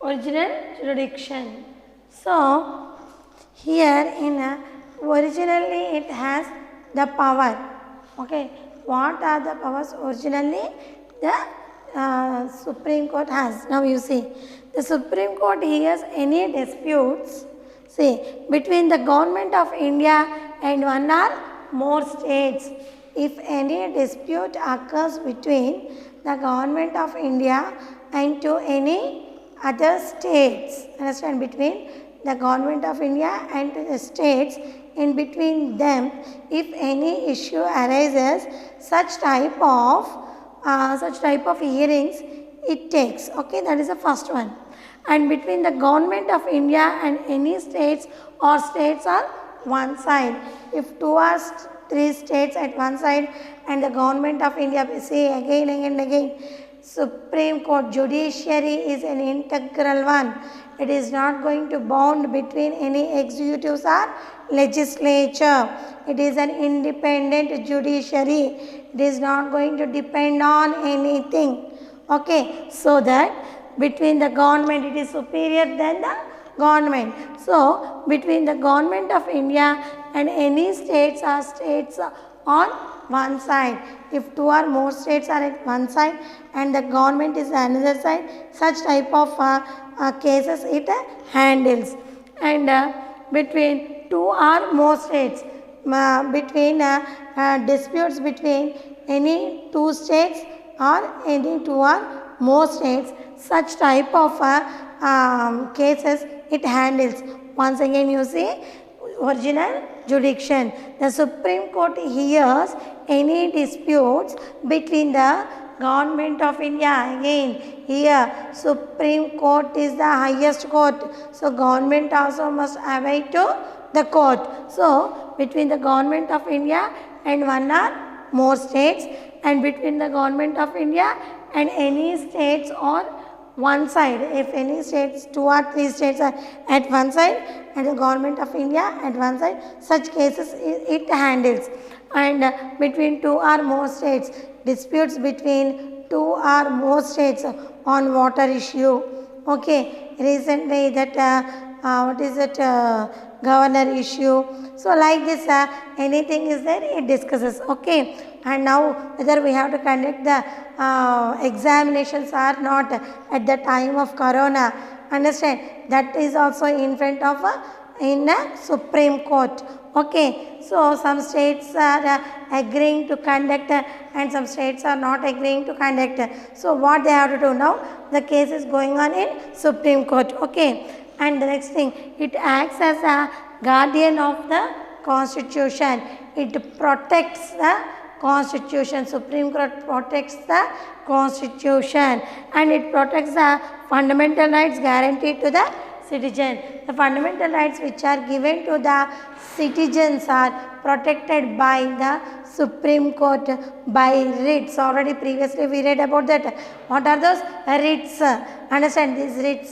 original jurisdiction. So here in originally it has the power. Okay, what are the powers originally the Supreme Court has? Now you see, the Supreme Court hears any disputes, see, between the government of India and one or more states. If any dispute occurs between the government of India and to any other states, understand, between the government of India and the states, in between them, if any issue arises, such type of hearings it takes. Okay, that is the first one. And between the government of India and any states or states on one side, if two or three states at one side and the government of India, say again and again, Supreme Court judiciary is an integral one. It is not going to bound between any executives or legislature. It is an independent judiciary. It is not going to depend on anything. Okay, so that between the government, it is superior than the government. So between the government of India and any states or states on one side, if two or more states are at one side and the government is another side, such type of cases it handles. And between two or more states, between disputes between any two states or any two or more states, such type of cases it handles. Once again you see, original jurisdiction. The Supreme Court hears any disputes between the government of India. Again here Supreme Court is the highest court, so government also must abide to the court. So between the government of India and one or more states, and between the government of India and any states or one side, if any states, two or three states are at one side and the government of India at one side, such cases it handles. And between two or more states, disputes between two or more states on water issue. Okay, recently that governor issue. So like this, anything is there, it discusses. Okay, and now whether we have to conduct the examinations or not at the time of corona, understand, that is also in front of in a Supreme Court. Okay, so some states are agreeing to conduct and some states are not agreeing to conduct. So what they have to do now, the case is going on in Supreme Court. Okay, and the next thing, it acts as a guardian of the Constitution. It protects the Constitution. Supreme Court protects the Constitution and it protects the fundamental rights guaranteed to the citizen. The fundamental rights which are given to the citizens are protected by the Supreme Court by writs. Already previously we read about that. What are those writs? Understand, these writs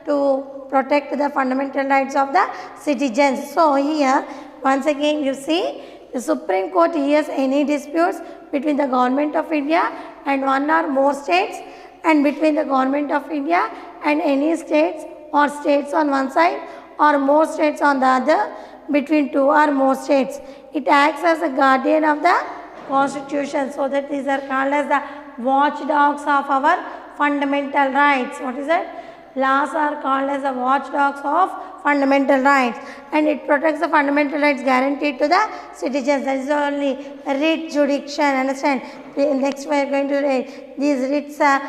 to protect the fundamental rights of the citizens. So here once again you see, the Supreme Court hears any disputes between the government of India and one or more states, and between the government of India and any states or states on one side or more states on the other, between two or more states. It acts as a guardian of the Constitution, so that these are called as the watchdogs of our fundamental rights. What is that? Laws are called as the watchdogs of fundamental rights, and it protects the fundamental rights guaranteed to the citizens. That is only writ jurisdiction. Understand? Next we are going to read these writs are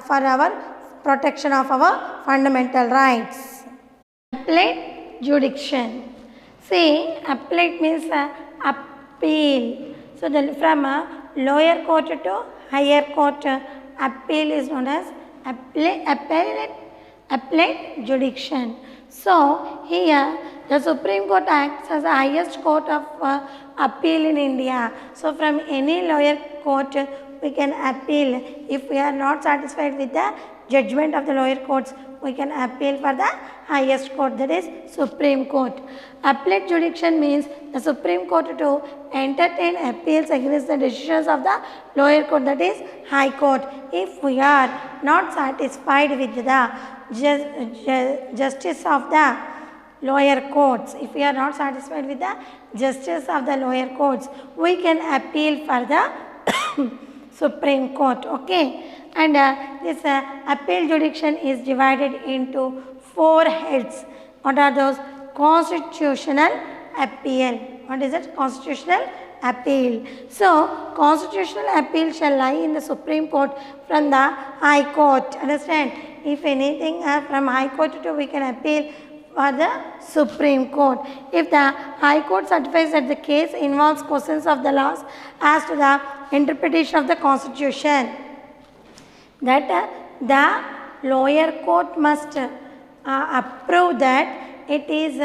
for our protection of our fundamental rights. Appellate jurisdiction. See, appellate means appeal. So from lower court to higher court, appeal is known as appellate jurisdiction. So here the Supreme Court acts as the highest court of appeal in India. So from any lower court we can appeal if we are not satisfied with the judgment of the lower courts, we can appeal for the highest court, that is Supreme Court. Appellate jurisdiction means the Supreme Court to entertain appeals against the decisions of the lower court, that is High Court. If we are not satisfied with the justice of the lower courts, if we are not satisfied with the justice of the lower courts, we can appeal for the Supreme Court. Okay, and this appeal jurisdiction is divided into 4 heads. What are those? Constitutional appeal. What is it? Constitutional appeal. So, constitutional appeal shall lie in the Supreme Court from the High Court. Understand? If anything from High Court to we can appeal for the Supreme Court. If the High Court certifies that the case involves questions of the laws as to the interpretation of the Constitution, that the lower court must approve that it is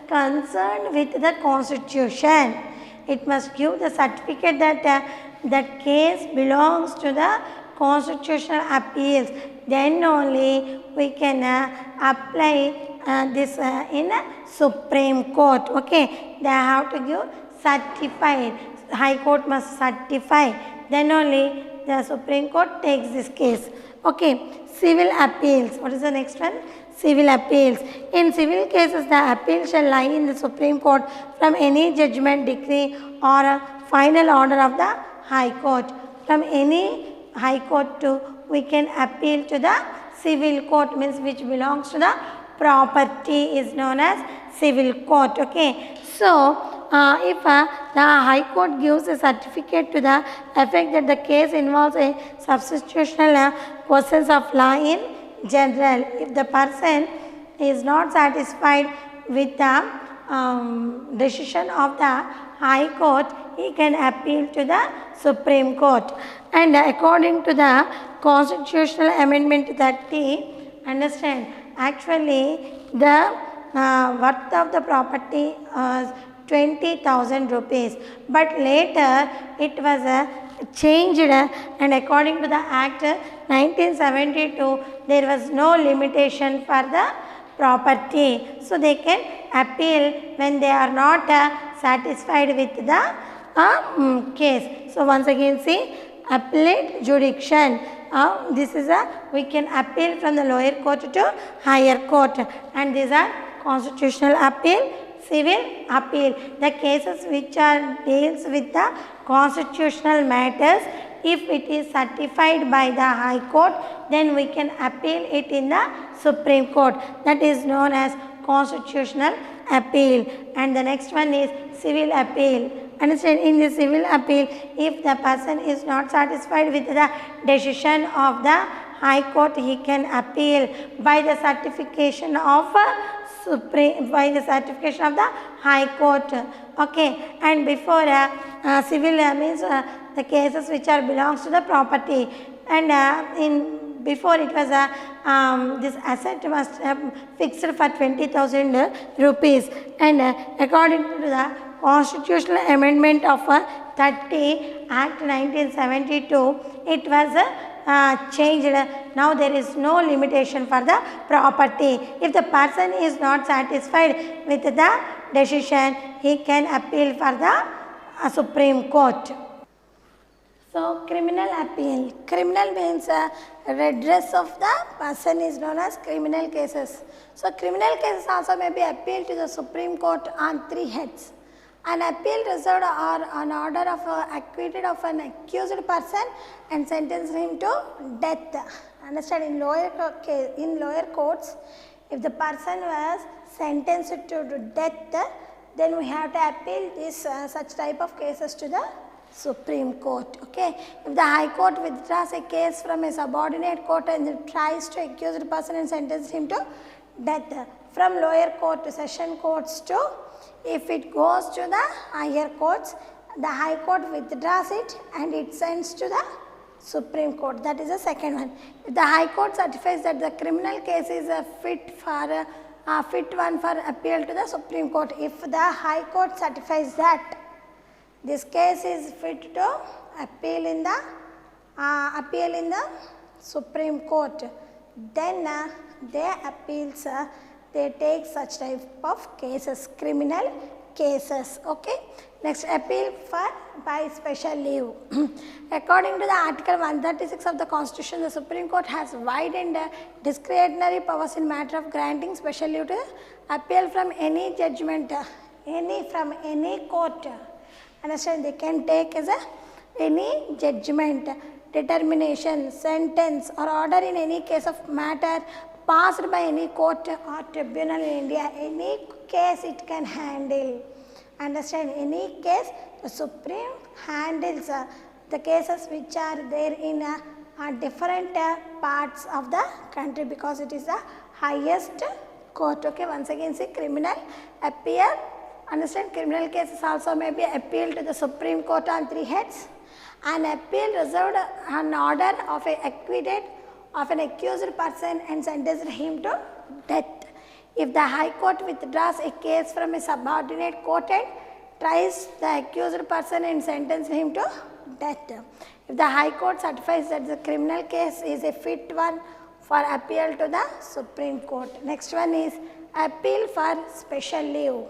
concerned with the Constitution. It must give the certificate that that case belongs to the constitutional appeals. Then only we can apply this in Supreme Court. Okay, they have to give certified. High Court must certify. Then only the Supreme Court takes this case. Okay, civil appeals. What is the next one? Civil appeals. In civil cases, the appeal shall lie in the Supreme Court from any judgment, decree or a final order of the High Court. From any High Court to we can appeal to the civil court, means which belongs to the property, is known as civil court. Okay, so if the High Court gives a certificate to the effect that the case involves a substitutional questions of law in general, if the person is not satisfied with the decision of the High Court, he can appeal to the Supreme Court. And according to the Constitutional Amendment 30, understand, actually the worth of the property is 20,000 rupees, but later it was changed, and according to the Act 1972, there was no limitation for the property. So they can appeal when they are not satisfied with the case. So once again see, appellate jurisdiction. This is we can appeal from the lower court to higher court, and these are constitutional appeal, civil appeal. The cases which are deals with the constitutional matters, if it is certified by the High Court, then we can appeal it in the Supreme Court. That is known as constitutional appeal. And the next one is civil appeal. Understand, in the civil appeal, if the person is not satisfied with the decision of the High Court, he can appeal by the certification of by the certification of the High Court. Okay, and before civil means the cases which are belongs to the property, and in before it was this asset was fixed for 20,000 rupees, and according to the Constitutional Amendment of 30 Act 1972, it was changed. Now there is no limitation for the property. If the person is not satisfied with the decision, he can appeal for the Supreme Court. So criminal appeal. Criminal means redress of the person is known as criminal cases. So criminal cases also may be appealed to the Supreme Court on 3 heads. An appeal reserved or an order of acquitted of an accused person and sentence him to death. Understand, in lower courts, if the person was sentenced to death, then we have to appeal this such type of cases to the Supreme Court. Okay, if the High Court withdraws a case from a subordinate court and tries to accuse the person and sentence him to death, from lower court to session courts to, if it goes to the higher courts, the High Court withdraws it and it sends to the Supreme Court. That is the second one. If the High Court certifies that the criminal case is a fit one for appeal to the Supreme Court, if the High Court certifies that this case is fit to appeal in the Supreme Court, then they appeals, they take such type of cases, criminal cases. Okay. Next, appeal for by special leave. According to the Article 136 of the Constitution, the Supreme Court has wide and discretionary powers in matter of granting special leave to appeal from any judgment, from any court. Understand? They can take as any judgment, determination, sentence or order in any case of matter passed by any court or tribunal in India. Any case it can handle. Understand? Any case the Supreme handles the cases which are there in different parts of the country, because it is the highest court. Okay, once again see, criminal appeal. Understand? Criminal cases also may be appealed to the Supreme Court on 3 heads. An appeal reserved an order of an acquitted of an accused person and sentenced him to death. If the High Court withdraws a case from a subordinate court and tries the accused person and sentences him to death. If the High Court certifies that the criminal case is a fit one for appeal to the Supreme Court. Next one is appeal for special leave.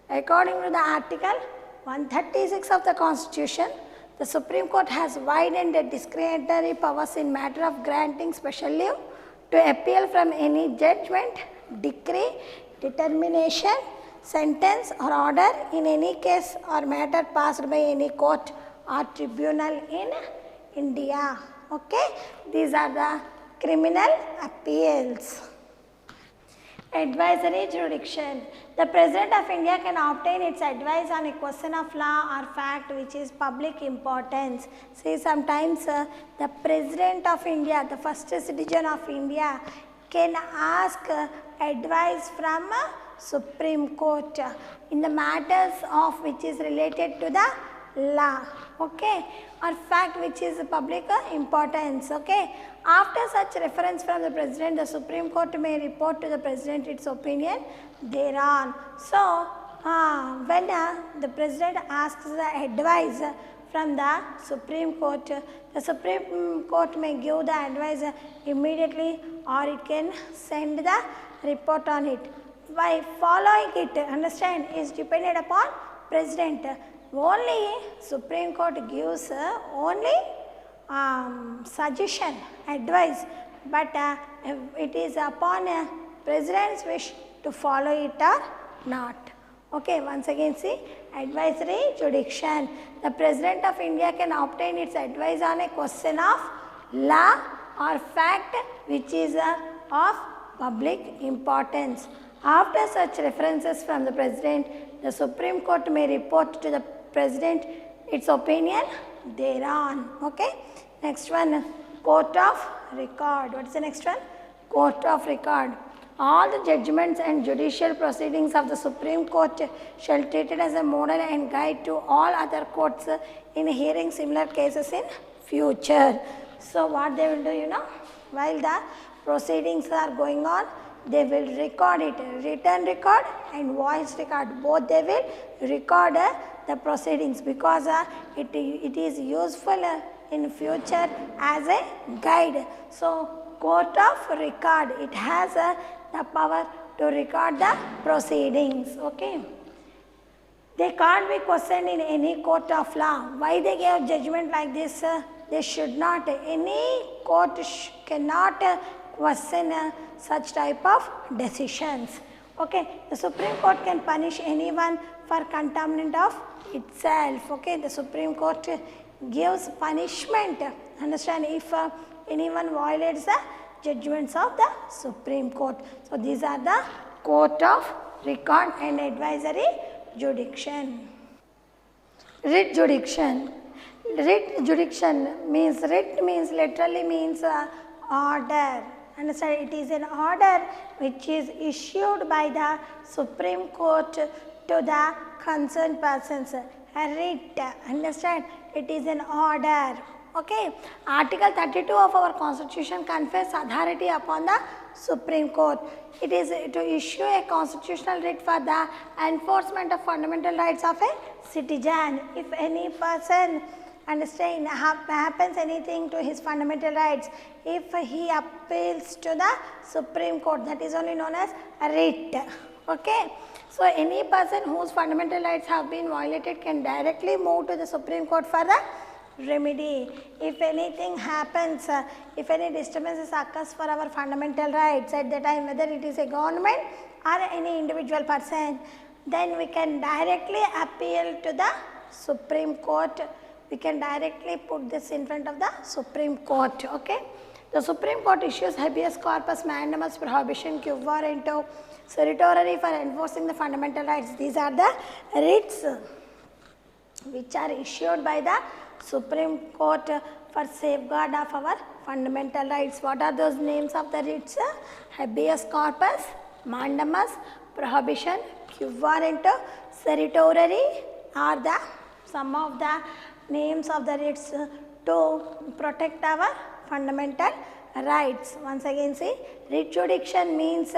According to the Article 136 of the Constitution, the Supreme Court has wide and discretionary powers in matter of granting special leave to appeal from any judgment, decree, determination, sentence or order in any case or matter passed by any court or tribunal in India. Okay, these are the criminal appeals. Advisory jurisdiction. The President of India can obtain its advice on a question of law or fact which is public importance. See, sometimes the President of India, the first citizen of India, can ask advice from Supreme Court in the matters of which is related to the law, okay, or fact which is public importance. Okay. After such reference from the President, the Supreme Court may report to the President its opinion thereon. So, when the President asks the advice from the Supreme Court, the Supreme Court may give the advice immediately or it can send the report on it. By following it, understand, is dependent upon President. Only Supreme Court gives only suggestion, advice, but it is upon President's wish to follow it or not. Okay, once again see, advisory jurisdiction. The President of India can obtain its advice on a question of law or fact which is of public importance. After such references from the President, the Supreme Court may report to the President its opinion thereon. Okay. Next one, Court of Record. What is the next one? Court of Record. All the judgments and judicial proceedings of the Supreme Court shall be treated as a model and guide to all other courts in hearing similar cases in future. So what they will do, you know, while the proceedings are going on, they will record it, written record and voice record. Both they will record the proceedings, because it is useful in future as a guide. So, Court of Record, it has the power to record the proceedings. Okay. They can't be questioned in any court of law. Why they gave judgment like this? They should not. Any court cannot question such type of decisions. Okay. The Supreme Court can punish anyone for contaminant of itself. Okay. The Supreme Court gives punishment. Understand? If anyone violates the judgments of the Supreme Court. So these are the Court of Record and Advisory Jurisdiction. Writ jurisdiction. Writ jurisdiction means, writ means literally means order. Understand? It is an order which is issued by the Supreme Court to the concerned persons. A writ. Understand? It is an order. Okay. Article 32 of our Constitution confers authority upon the Supreme Court. It is to issue a constitutional writ for the enforcement of fundamental rights of a citizen. If any person understand, happens anything to his fundamental rights, if he appeals to the Supreme Court, that is only known as writ. Okay. So any person whose fundamental rights have been violated can directly move to the Supreme Court for the remedy. If anything happens, if any disturbances occurs for our fundamental rights at the time, whether it is a government or any individual person, then we can directly appeal to the Supreme Court. We can directly put this in front of the Supreme Court. Okay. The Supreme Court issues habeas corpus, mandamus, prohibition, quo warranto, certiorari for enforcing the fundamental rights. These are the writs which are issued by the Supreme Court for safeguard of our fundamental rights. What are those names of the writs? Habeas corpus, mandamus, prohibition, quo warranto, certiorari are the some of the names of the writs to protect our fundamental rights. Once again, see, writ jurisdiction means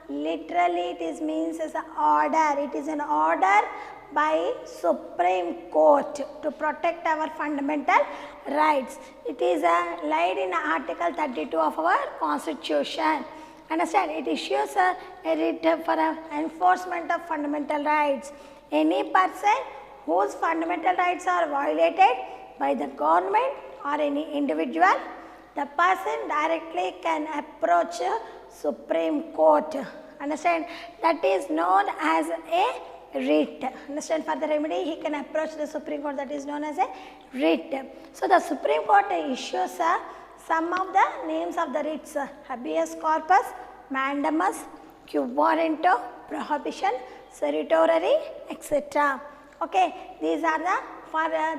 literally it means as an order. It is an order by Supreme Court to protect our fundamental rights. It is laid in Article 32 of our Constitution. Understand? It issues a writ for enforcement of fundamental rights. Any person whose fundamental rights are violated by the government or any individual, the person directly can approach Supreme Court. Understand? That is known as a writ. Understand? For the remedy, he can approach the Supreme Court. That is known as a writ. So the Supreme Court issues some of the names of the writs: habeas corpus, mandamus, quo warranto, prohibition, certiorari, etc. Okay, these are the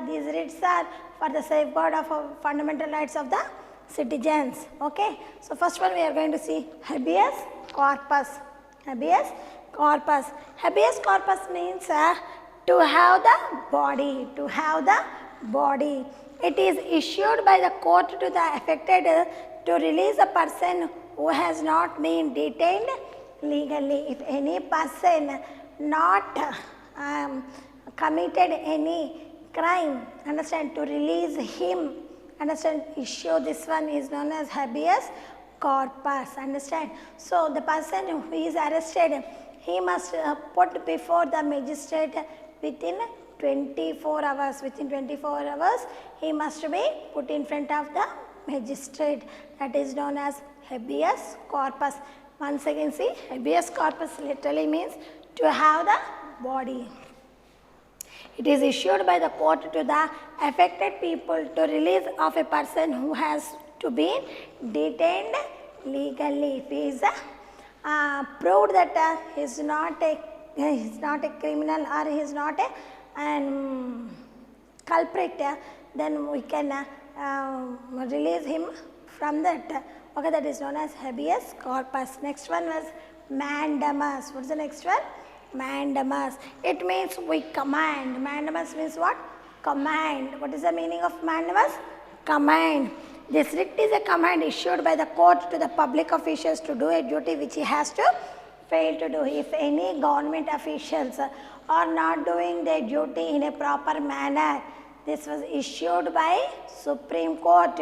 these writs are for the safeguard of fundamental rights of the citizens. Okay, so first one we are going to see habeas corpus. Habeas corpus. Habeas corpus means to have the body. To have the body. It is issued by the court to the affected to release a person who has not been detained legally. If any person not committed any crime, understand, to release him, understand, issue, this one is known as habeas corpus, understand. So the person who is arrested, he must put before the magistrate within 24 hours. Within 24 hours, he must be put in front of the magistrate. That is known as habeas corpus. Once again, see, habeas corpus literally means to have the body. It is issued by the court to the affected people to release of a person who has to be detained legally. If he is proved that he is not a criminal or he is not a culprit, then we can release him from that. Okay, that is known as habeas corpus. Next one was mandamus. What is the next one? Mandamus. It means we command. Mandamus means what? Command. What is the meaning of mandamus? Command. This writ is a command issued by the court to the public officials to do a duty which he has to fail to do. If any government officials are not doing their duty in a proper manner, this was issued by Supreme Court.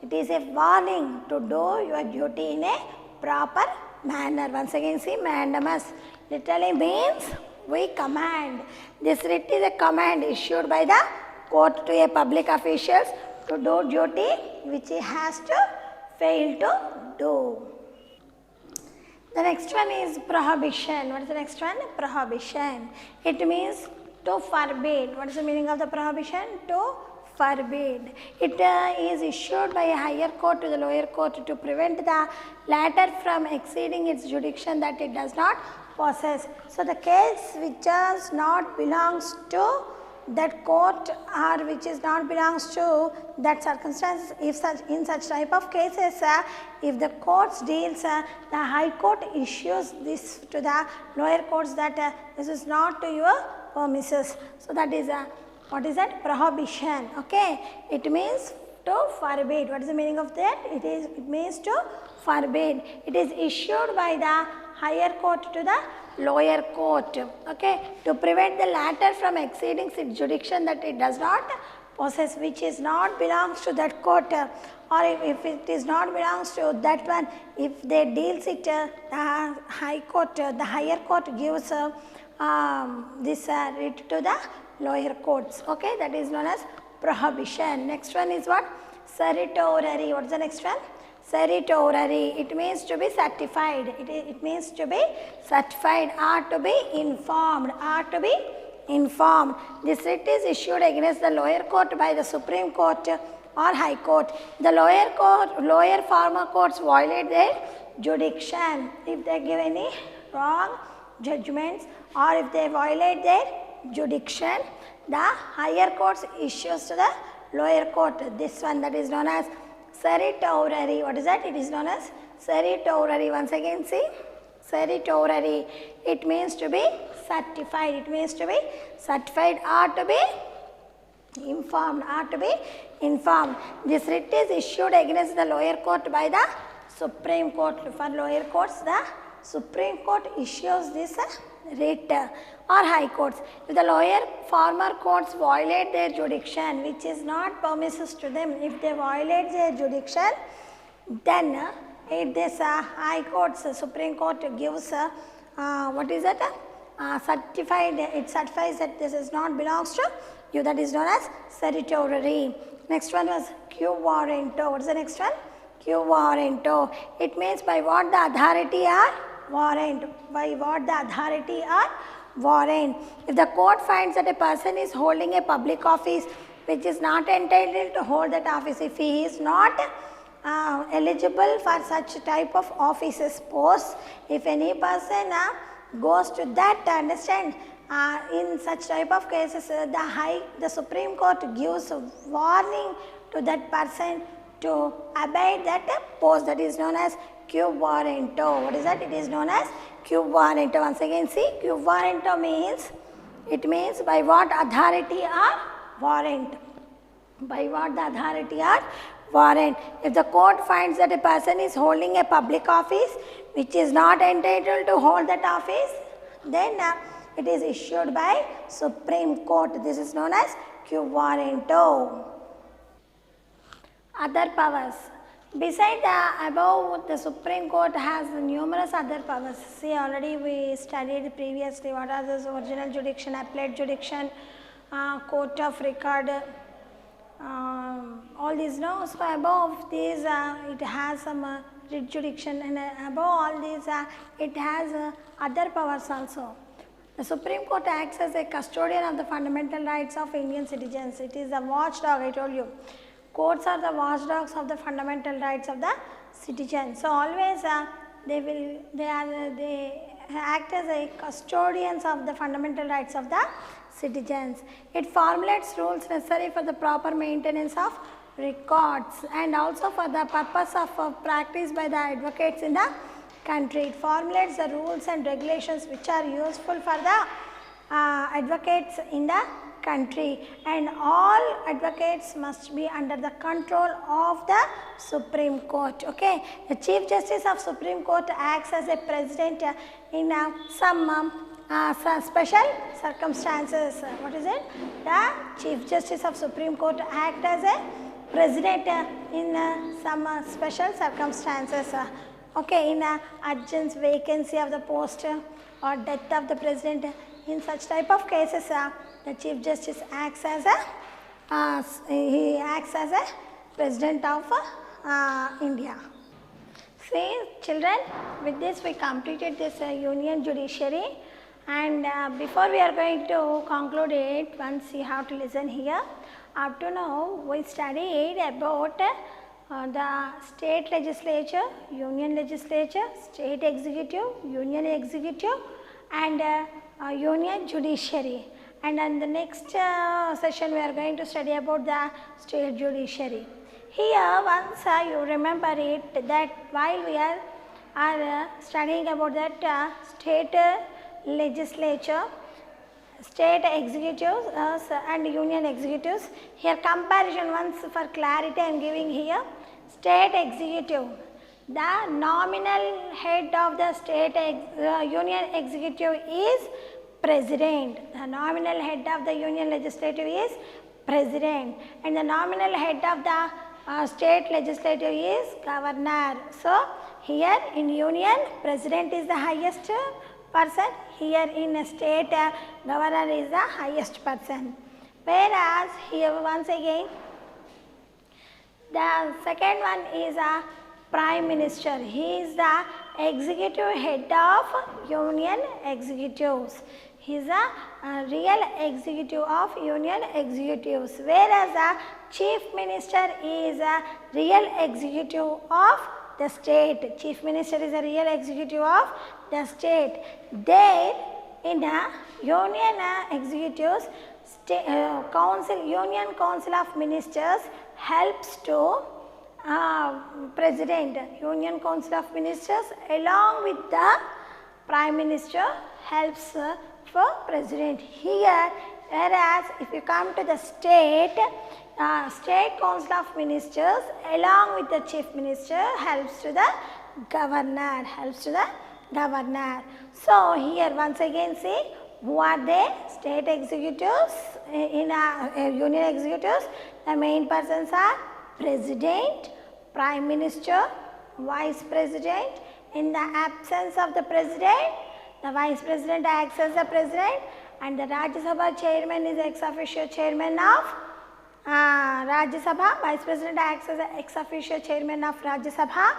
It is a warning to do your duty in a proper manner. Once again, see, mandamus literally means we command. This writ is a command issued by the court to a public officials to do duty which he has to fail to do. The next one is prohibition. What is the next one? Prohibition. It means to forbid. What is the meaning of the prohibition? To forbid. It is issued by a higher court to the lower court to prevent the latter from exceeding its jurisdiction that it does not possess. So the case which does not belongs to that court or which is not belongs to that circumstance, if such in such type of cases, if the courts deals, the high court issues this to the lower courts that this is not to your premises. So that is what is that? Prohibition. Okay, it means to forbid. What is the meaning of that? It means to forbid. It is issued by the higher court to the lower court, okay, to prevent the latter from exceeding its jurisdiction that it does not possess, which is not belongs to that court, or if it is not belongs to that one, if they deals it, the high court, the higher court gives this writ to the lower courts. Okay, that is known as prohibition. Next one is what? Certiorari. What is the next one? Certiorari. It means to be certified. It means to be certified or to be informed. Or to be informed. This writ is issued against the lower court by the Supreme Court or High Court. The lower former courts violate their jurisdiction if they give any wrong judgments, or if they violate their jurisdiction, the higher courts issues to the lower court. This one, that is known as certiorari. What is that? It is known as certiorari. Once again, see, certiorari. It means to be certified. It means to be certified or to be informed. Or to be informed. This writ is issued against the lower court by the Supreme Court. For lower courts, the Supreme Court issues this writ, or high courts. If the lower former courts violate their jurisdiction, which is not permissible to them, if they violate their jurisdiction, then this high courts, Supreme Court gives what is that? Certified. It certifies that this is not belongs to you. That is known as certiorari. Next one was quo warranto. What is the next one? Quo warranto. It means by what the authority are warrant. By what the authority are warrant. If the court finds that a person is holding a public office which is not entitled to hold that office, if he is not eligible for such type of offices posts, if any person goes to that, understand, in such type of cases, the Supreme Court gives warning to that person to abide that post. That is known as quo warranto. What is that? It is known as quo warranto. Once again, see, quo warranto means, it means by what authority or warrant. By what the authority or warrant. If the court finds that a person is holding a public office which is not entitled to hold that office, then it is issued by Supreme Court. This is known as quo warranto. Other powers. Besides the above, the Supreme Court has numerous other powers. See, already we studied previously what are the original jurisdiction, appellate jurisdiction, court of record, all these. No, so above these, it has some writ jurisdiction, and above all these, it has other powers also. The Supreme Court acts as a custodian of the fundamental rights of Indian citizens. It is a watchdog, I told you. Courts are the watchdogs of the fundamental rights of the citizens. So always they act as a custodians of the fundamental rights of the citizens. It formulates rules necessary for the proper maintenance of records and also for the purpose of practice by the advocates in the country. It formulates the rules and regulations which are useful for the advocates in the country, and all advocates must be under the control of the Supreme Court. Okay, the Chief Justice of Supreme Court acts as a president in some special circumstances. What is it? The Chief Justice of Supreme Court acts as a president in some special circumstances. Okay, in urgent vacancy of the post or death of the president, in such type of cases, the Chief Justice acts as a President of India. See, children, with this we completed this Union Judiciary, and before we are going to conclude it, once you have to listen here. Up to now, we studied about the state legislature, union legislature, state executive, union executive, and union judiciary. And in the next session, we are going to study about the state judiciary. Here, once you remember it, that while we are studying about that state legislature, state executives and union executives, here comparison once for clarity I am giving here. State executive, the nominal head of the state union executive is president. The nominal head of the union legislative is president, and the nominal head of the state legislature is governor. So here in union, president is the highest person. Here in a state, governor is the highest person. Whereas here once again, the second one is a prime minister. He is the executive head of union executives. He is a real executive of union executives. Whereas the chief minister is a real executive of the state. Chief minister is a real executive of the state. There in the union executives, union council of ministers helps to president. Union council of ministers along with the prime minister helps for president. Here, whereas if you come to the state, state council of ministers along with the chief minister helps to the governor, So here once again see who are they? State executives in union executives. The main persons are president, prime minister, vice president. In the absence of the president, the vice president acts as the president, and the Rajya Sabha chairman is ex officio chairman of Rajya Sabha. Vice president acts as the ex officio chairman of Rajya Sabha.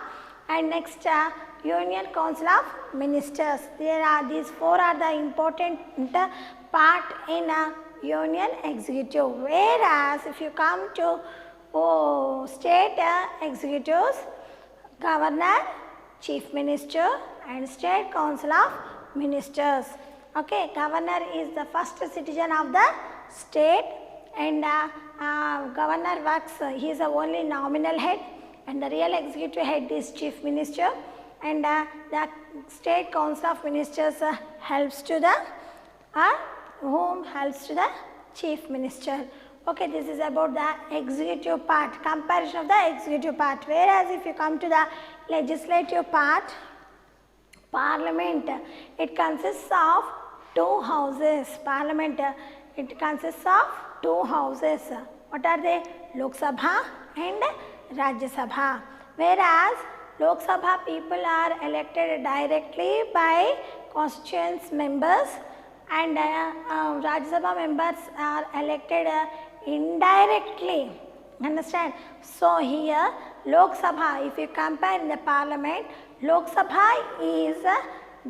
And next, union council of ministers. These four are the important part in union executive. Whereas if you come to state executives, governor, chief minister, and state council of ministers. Okay, governor is the first citizen of the state, and governor works, he is the only nominal head, and the real executive head is chief minister, and the state council of ministers helps to the chief minister. Okay, this is about the executive part, comparison of the executive part. Whereas if you come to the legislative part, parliament, it consists of two houses. Parliament, it consists of two houses. What are they? Lok Sabha and Rajya Sabha. Whereas Lok Sabha people are elected directly by constituents members, and Rajya Sabha members are elected indirectly. Understand? So here Lok Sabha, if you compare in the parliament, Lok Sabha is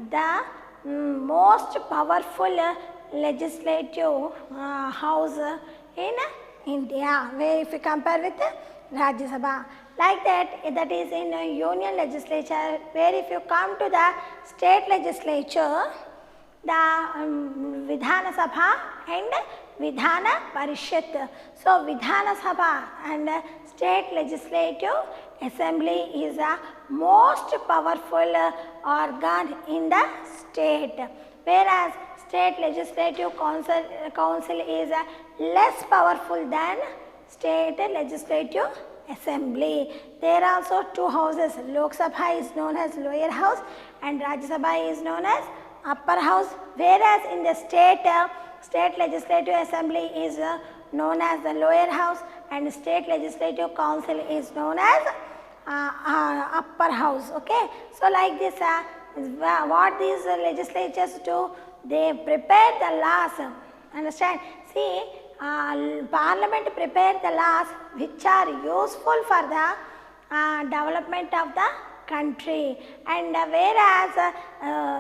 the most powerful legislative house in India, where if you compare with Rajya Sabha. Like that is in a union legislature, where if you come to the state legislature, the Vidhana Sabha and Vidhana Parishad. So Vidhana Sabha and state legislative assembly is the most powerful organ in the state, whereas state legislative council is less powerful than state legislative assembly. There are also two houses. Lok Sabha is known as lower house and Rajya Sabha is known as upper house, whereas in the state legislative assembly is known as the lower house and state legislative council is known as upper house. Okay, so like this, what these legislatures do, they prepare the laws. Understand? See, parliament prepare the laws which are useful for the development of the country, and whereas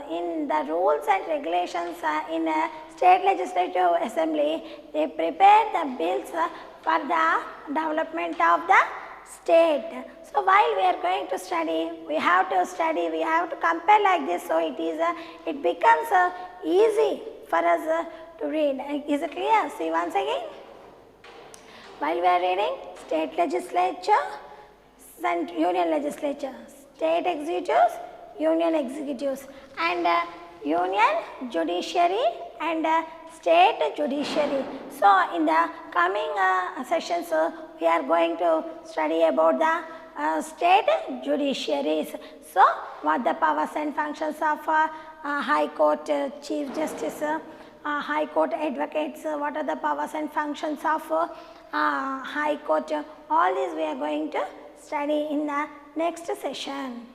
in the rules and regulations in state legislative assembly, they prepare the bills for the development of the state. So while we are going to study, we have to compare like this, so it becomes easy for us to read. Is it clear? See once again. While we are reading, state legislature and union legislature, state executives, union executives, and union judiciary and state judiciary. So in the coming sessions, we are going to study about the state judiciaries. So what the powers and functions of High Court, Chief Justice, high court advocates, what are the powers and functions of high court, all these we are going to study in the next session.